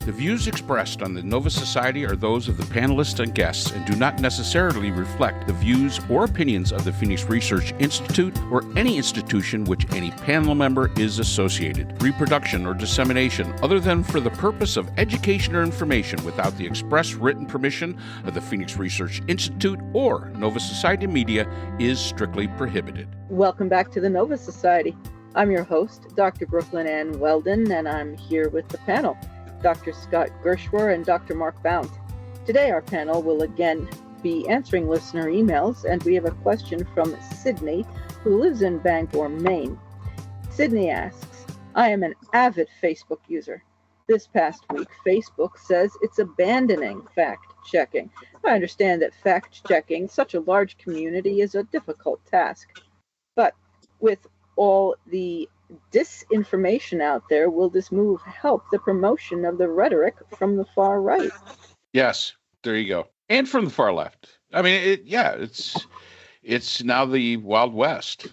The views expressed on the Nova Society are those of the panelists and guests and do not necessarily reflect the views or opinions of the Phoenix Research Institute or any institution which any panel member is associated. Reproduction or dissemination, other than for the purpose of education or information without the express written permission of the Phoenix Research Institute or Nova Society Media, is strictly prohibited. Welcome back to the Nova Society. I'm your host, Dr. Brooklyn Ann Weldon, and I'm here with the panel, Dr. Scott Gershwer and Dr. Mark Bount. Today our panel will again be answering listener emails, and we have a question from Sydney, who lives in Bangor, Maine. Sydney asks, I am an avid Facebook user. This past week, Facebook says it's abandoning fact-checking. I understand that fact-checking such a large community is a difficult task, but with all the disinformation out there, will this move help the promotion of the rhetoric from the far right? Yes, there you go. And from the far left. I mean, it's now the Wild West.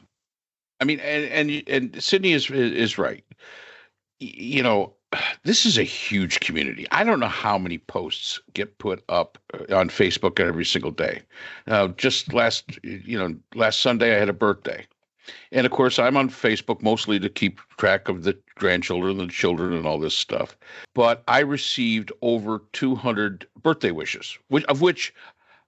I mean, and Sydney is right. You know, this is a huge community. I don't know how many posts get put up on Facebook every single day. Just last Sunday I had a birthday. And of course, I'm on Facebook mostly to keep track of the grandchildren and the children and all this stuff. But I received over 200 birthday wishes, of which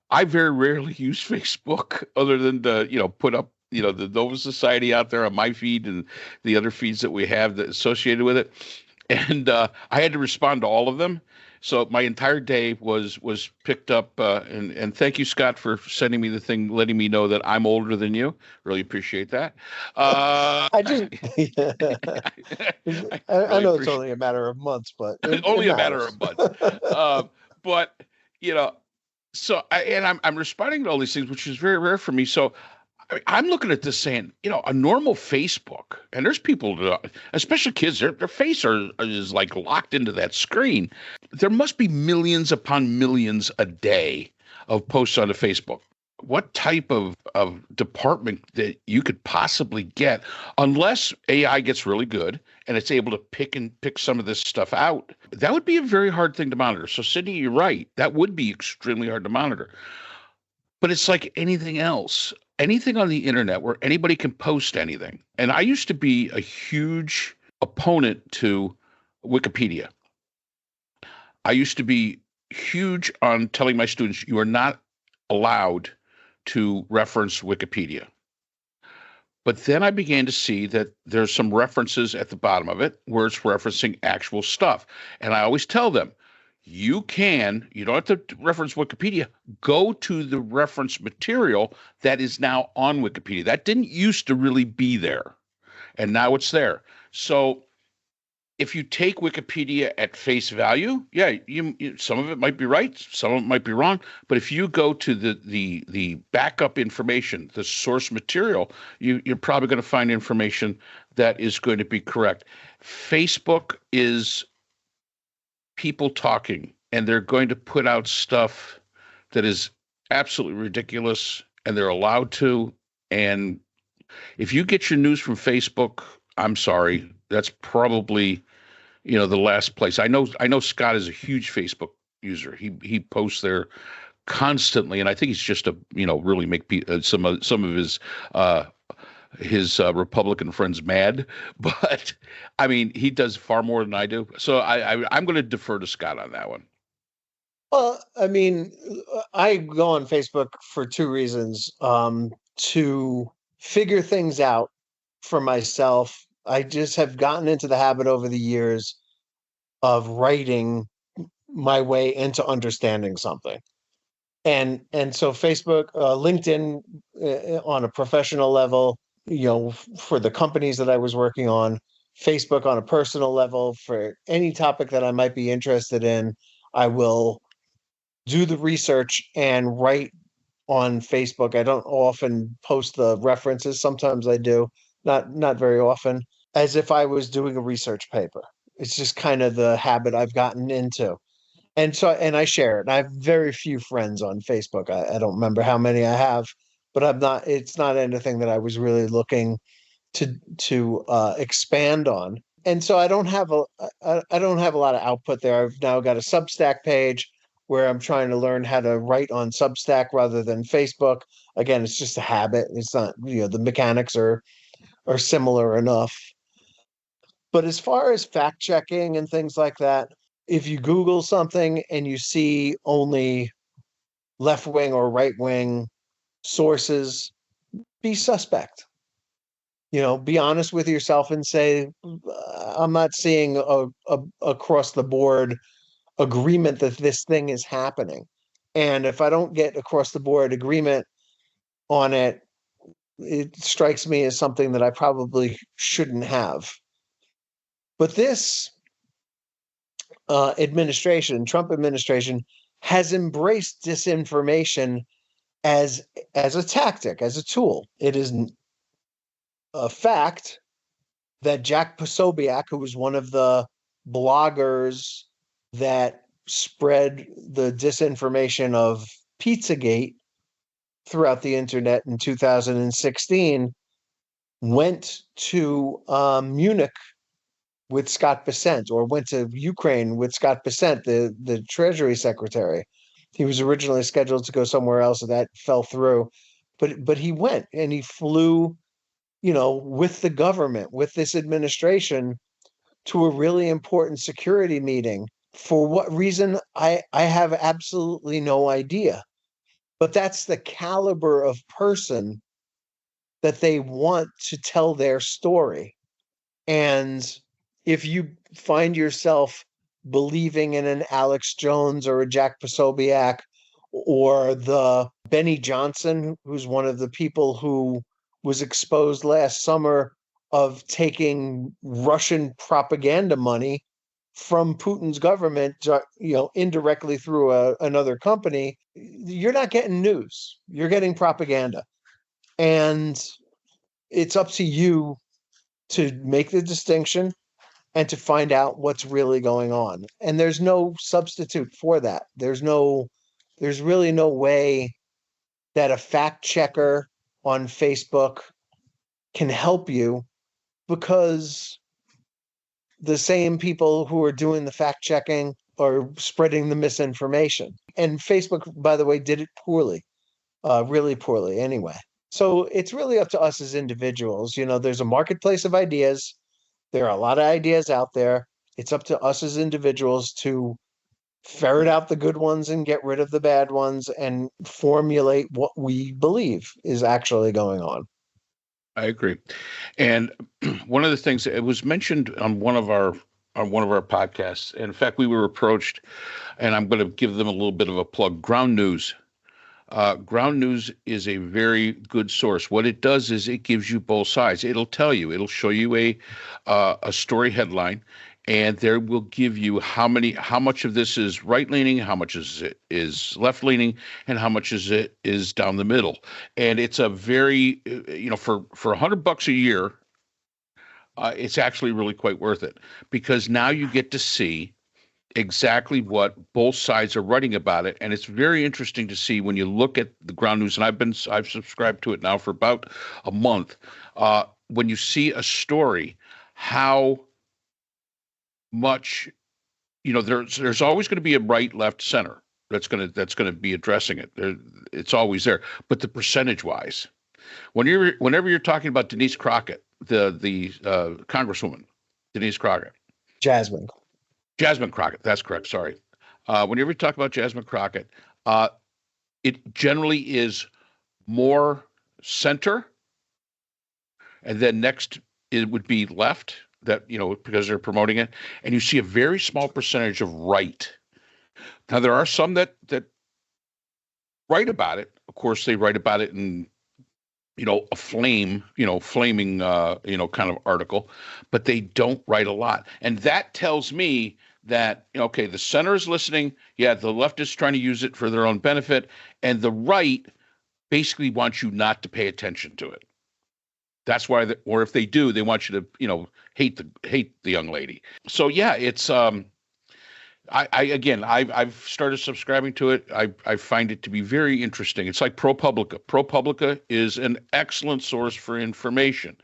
I very rarely use Facebook other than to, put up, the Nova Society out there on my feed and the other feeds that we have that associated with it. And I had to respond to all of them. So my entire day was picked up, and thank you, Scott, for sending me the thing, letting me know that I'm older than you. Really appreciate that. I know it's only a matter of months, but only a matter of months. But so I'm responding to all these things, which is very rare for me. So I'm looking at this saying, a normal Facebook, and there's people, especially kids, their face is like locked into that screen. There must be millions upon millions a day of posts on the Facebook. What type of department that you could possibly get, unless AI gets really good and it's able to pick some of this stuff out, that would be a very hard thing to monitor. So Sydney, you're right. That would be extremely hard to monitor. But it's like anything else. Anything on the internet where anybody can post anything. And I used to be a huge opponent to Wikipedia. I used to be huge on telling my students, you are not allowed to reference Wikipedia. But then I began to see that there's some references at the bottom of it where it's referencing actual stuff. And I always tell them, you don't have to reference Wikipedia, go to the reference material that is now on Wikipedia. That didn't used to really be there, and now it's there. So if you take Wikipedia at face value, yeah, you some of it might be right, some of it might be wrong, but if you go to the backup information, the source material, you're probably going to find information that is going to be correct. Facebook is people talking, and they're going to put out stuff that is absolutely ridiculous, and they're allowed to. And if you get your news from Facebook, I'm sorry, that's probably, the last place. I know Scott is a huge Facebook user. He posts there constantly, and I think he's just to, really make some of his Republican friends mad, but I mean, he does far more than I do. So I'm going to defer to Scott on that one. Well, I mean, I go on Facebook for two reasons. To figure things out for myself. I just have gotten into the habit over the years of writing my way into understanding something. And so Facebook, LinkedIn on a professional level, for the companies that I was working on, Facebook on a personal level, for any topic that I might be interested in, I will do the research and write on Facebook. I don't often post the references. Sometimes I do, not very often, as if I was doing a research paper. It's just kind of the habit I've gotten into. And I share it. I have very few friends on Facebook. I don't remember how many I have, but it's not anything that I was really looking to expand on. and so I don't have a lot of output there. I've now got a Substack page where I'm trying to learn how to write on Substack rather than Facebook. Again, it's just a habit. It's not, the mechanics are similar enough. But as far as fact checking and things like that, if you Google something and you see only left wing or right wing sources, be suspect. Be honest with yourself and say, I'm not seeing a across the board agreement that this thing is happening. And if I don't get across the board agreement on it, it strikes me as something that I probably shouldn't have. But this Trump administration, has embraced disinformation as a tactic, as a tool. It is a fact that Jack Posobiec, who was one of the bloggers that spread the disinformation of Pizzagate throughout the internet in 2016, went to Munich with Scott Bessent, or went to Ukraine with Scott Bessent, the Treasury Secretary. He was originally scheduled to go somewhere else, and that fell through. But he went, and he flew, with the government, with this administration, to a really important security meeting. For what reason, I have absolutely no idea. But that's the caliber of person that they want to tell their story. And if you find yourself believing in an Alex Jones or a Jack Posobiec, or the Benny Johnson, who's one of the people who was exposed last summer of taking Russian propaganda money from Putin's government, indirectly through another company, you're not getting news. You're getting propaganda. And it's up to you to make the distinction and to find out what's really going on. And there's no substitute for that. There's really no way that a fact checker on Facebook can help you, because the same people who are doing the fact checking are spreading the misinformation. And Facebook, by the way, did it poorly, really poorly anyway. So it's really up to us as individuals. There's a marketplace of ideas. There are a lot of ideas out there. It's up to us as individuals to ferret out the good ones and get rid of the bad ones and formulate what we believe is actually going on. I agree. And one of the things, it was mentioned on one of our podcasts. And in fact, we were approached, and I'm going to give them a little bit of a plug. Ground News. Ground News is a very good source. What it does is it gives you both sides. It'll show you a story headline, and there will give you how much of this is right leaning, how much is left leaning, and how much is down the middle. And it's a very, for $100 a year, it's actually really quite worth it, because now you get to see exactly what both sides are writing about it. And it's very interesting to see when you look at the Ground News, and I've subscribed to it now for about a month. When you see a story, how much, there's always going to be a right, left, center that's going to be addressing it. It's always there. But the percentage wise, whenever you're talking about Denise Crockett, the Congresswoman, Denise Crockett, Jasmine Crockett, that's correct. Sorry. Whenever you talk about Jasmine Crockett, it generally is more center, and then next it would be left, that, because they're promoting it, and you see a very small percentage of right. Now, there are some that write about it. Of course, they write about it in, a flaming, kind of article, but they don't write a lot. And that tells me that, okay, the center is listening. Yeah, the left is trying to use it for their own benefit. And the right basically wants you not to pay attention to it. That's why, or if they do, they want you to, hate the young lady. So yeah, it's I've started subscribing to it. I find it to be very interesting. It's like ProPublica. ProPublica is an excellent source for information.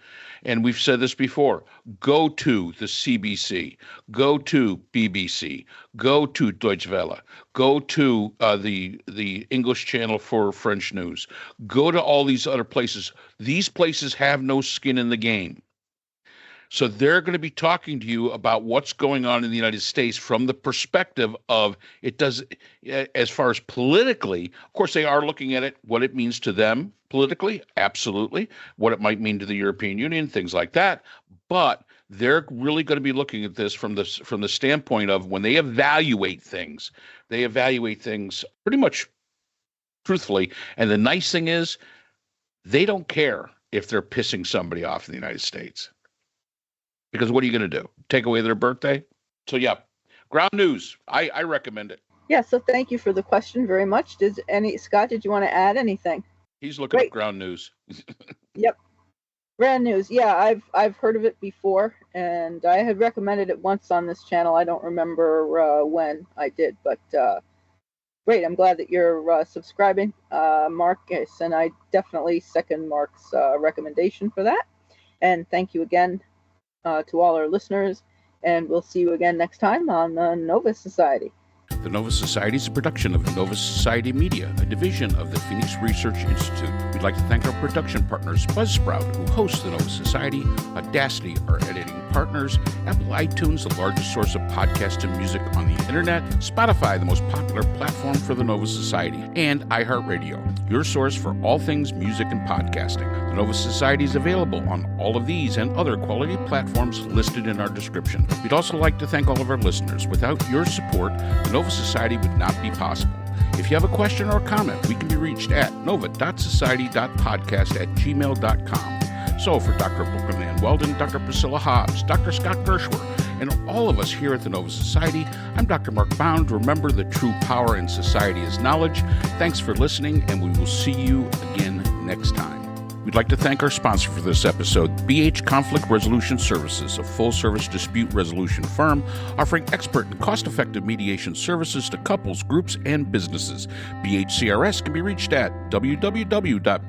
And we've said this before. Go to the CBC, go to BBC, go to Deutsche Welle, go to the English channel for French news, go to all these other places. These places have no skin in the game. So they're going to be talking to you about what's going on in the United States from the perspective of it does, as far as politically, of course, they are looking at it, what it means to them politically, absolutely, what it might mean to the European Union, things like that. But they're really going to be looking at this from the standpoint of when they evaluate things pretty much truthfully. And the nice thing is they don't care if they're pissing somebody off in the United States. Because what are you going to do? Take away their birthday? So, yeah, ground news. I recommend it. Yeah, so thank you for the question very much. Scott, did you want to add anything? He's looking up ground news. Yep. Ground news. Yeah, I've heard of it before, and I had recommended it once on this channel. I don't remember when I did, but great. I'm glad that you're subscribing, Marcus, and I definitely second Mark's recommendation for that. And thank you again to all our listeners, and we'll see you again next time on the Nova Society. The Nova Society is a production of Nova Society Media, a division of the Phoenix Research Institute. We'd like to thank our production partners, Buzzsprout, who hosts the Nova Society, Audacity, our editing partners, Apple iTunes, the largest source of podcasts and music on the internet, Spotify, the most popular platform for the Nova Society, and iHeartRadio, your source for all things music and podcasting. The Nova Society is available on all of these and other quality platforms listed in our description. We'd also like to thank all of our listeners. Without your support, the Nova Society would not be possible. If you have a question or a comment, we can be reached at nova.society.podcast@gmail.com. So for Dr. Brooklyn Ann Weldon, Dr. Priscilla Hobbs, Dr. Scott Gershwer, and all of us here at the Nova Society, I'm Dr. Mark Bound. Remember, the true power in society is knowledge. Thanks for listening, and we will see you again next time. We'd like to thank our sponsor for this episode, BH Conflict Resolution Services, a full-service dispute resolution firm offering expert and cost-effective mediation services to couples, groups, and businesses. BHCRS can be reached at www.bhcrs.com.